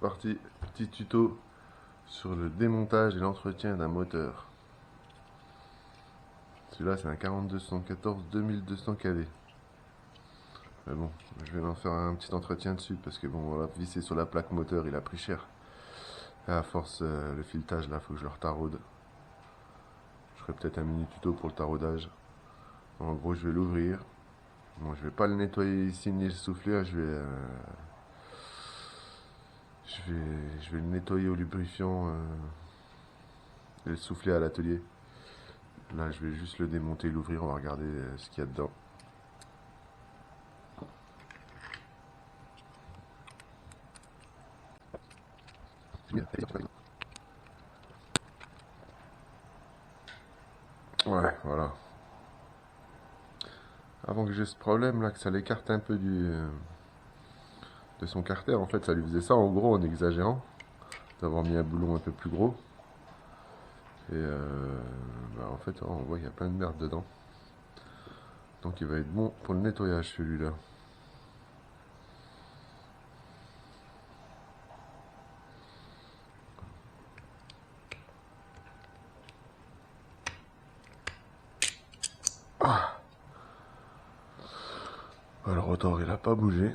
parti, petit tuto sur le démontage et l'entretien d'un moteur. Celui-là c'est un 4274 2200 kV. Mais bon, je vais en faire un petit entretien dessus parce que bon, voilà, visser sur la plaque moteur, il a pris cher. Et à force, le filetage là, faut que je le retaraude. Je ferai peut-être un mini tuto pour le taraudage. En gros, je vais l'ouvrir. Bon, je vais pas le nettoyer ici ni le souffler, je vais le nettoyer au lubrifiant et le souffler à l'atelier. Là, je vais juste le démonter, l'ouvrir, on va regarder ce qu'il y a dedans. Ouais, voilà. Avant que j'ai ce problème là, que ça l'écarte un peu de son carter, en fait, ça lui faisait ça en gros en exagérant, d'avoir mis un boulon un peu plus gros. Et en fait, on voit qu'il y a plein de merde dedans. Donc il va être bon pour le nettoyage celui-là. Le rotor il a pas bougé.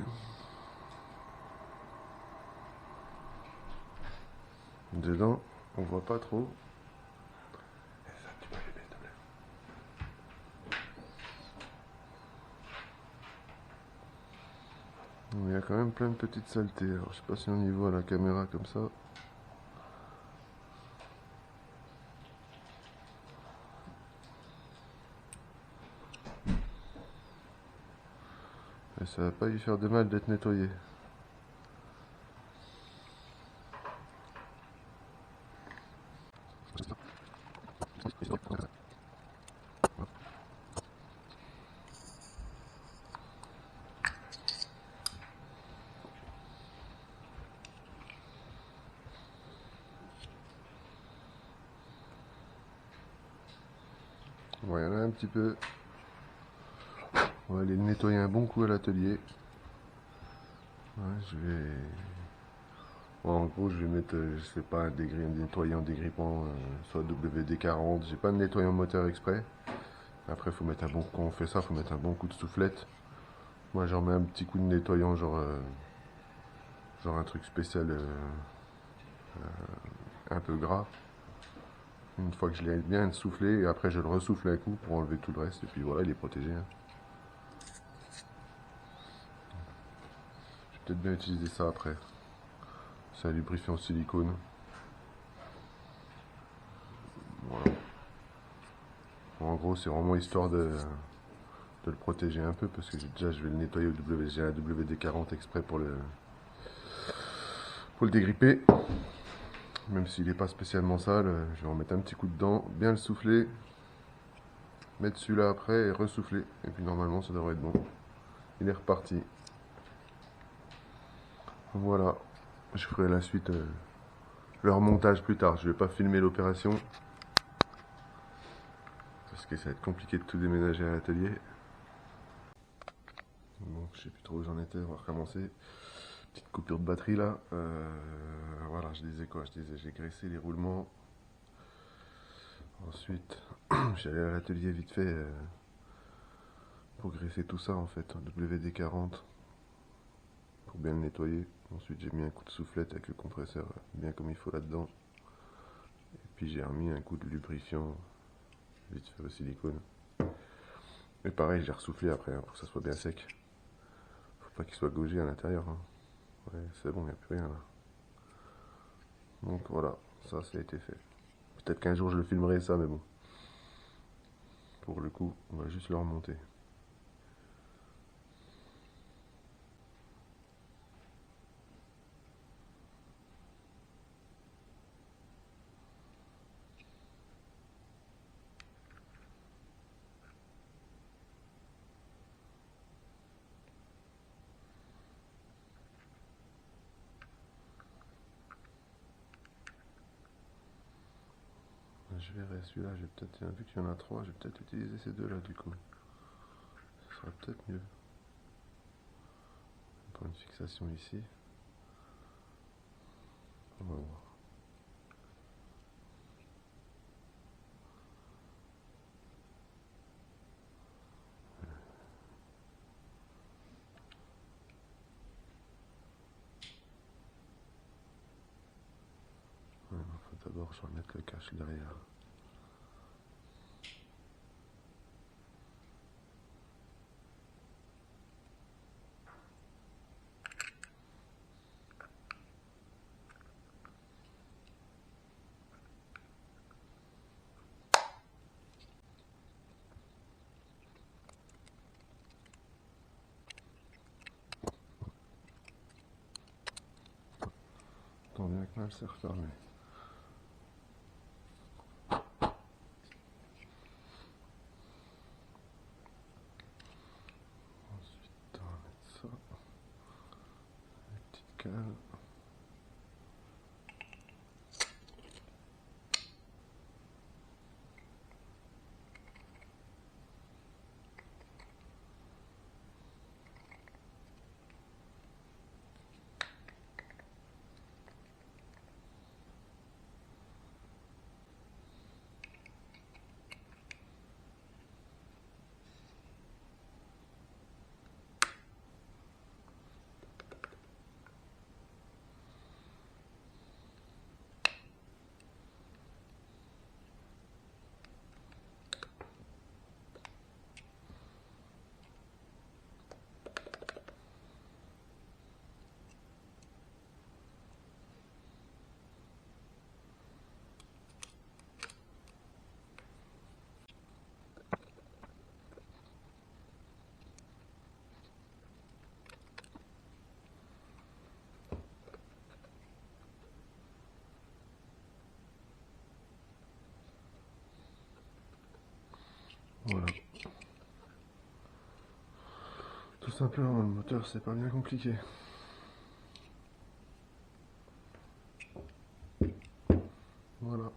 Dedans, on voit pas trop. Il y a quand même plein de petites saletés. Alors, je sais pas si on y voit à la caméra comme ça. Et ça va pas lui faire de mal d'être nettoyé. Bon, il y en a un petit peu. On va aller le nettoyer un bon coup à l'atelier. Ouais, je vais... Ouais, en gros, je vais mettre, je sais pas, un nettoyant dégrippant, soit WD-40. J'ai pas de nettoyant moteur exprès. Après, faut mettre un bon, quand on fait ça, faut mettre un bon coup de soufflette. Moi, j'en mets un petit coup de nettoyant, genre un truc spécial, un peu gras. Une fois que je l'ai bien soufflé, et après je le ressouffle un coup pour enlever tout le reste. Et puis voilà, il est protégé. Hein. Je vais peut-être bien utiliser ça après. C'est un lubrifiant silicone. Voilà. En gros, c'est vraiment histoire de le protéger un peu parce que déjà je vais le nettoyer au j'ai un WD-40 exprès pour le dégripper. Même s'il n'est pas spécialement sale, je vais en mettre un petit coup dedans, bien le souffler, mettre celui-là après et ressouffler. Et puis normalement ça devrait être bon. Il est reparti. Voilà. Je ferai la suite, le remontage plus tard. Je vais pas filmer l'opération. Parce que ça va être compliqué de tout déménager à l'atelier. Bon, je sais plus trop où j'en étais, on va recommencer. Petite coupure de batterie là. Voilà, je disais quoi? Je disais j'ai graissé les roulements. Ensuite, j'allais à l'atelier vite fait pour graisser tout ça en fait, en WD-40 pour bien le nettoyer. Ensuite, j'ai mis un coup de soufflette avec le compresseur bien comme il faut là-dedans. Et puis j'ai remis un coup de lubrifiant vite fait au silicone. Mais pareil, j'ai ressoufflé après hein, pour que ça soit bien sec. Faut pas qu'il soit gaugé à l'intérieur. Hein. Ouais, c'est bon, il n'y a plus rien là. Donc voilà, ça a été fait. Peut-être qu'un jour je le filmerai ça, mais bon. Pour le coup, on va juste le remonter. Je verrai celui-là, j'ai peut-être, vu qu'il y en a trois, je vais peut-être utiliser ces deux-là du coup. Ce sera peut-être mieux. Pour une fixation ici. On va voir. Il faut d'abord je remette le cache derrière. Tant bien que mal c'est refermé. Ensuite on va mettre ça. Les petites cales. Voilà. Tout simplement, le moteur, c'est pas bien compliqué. Voilà.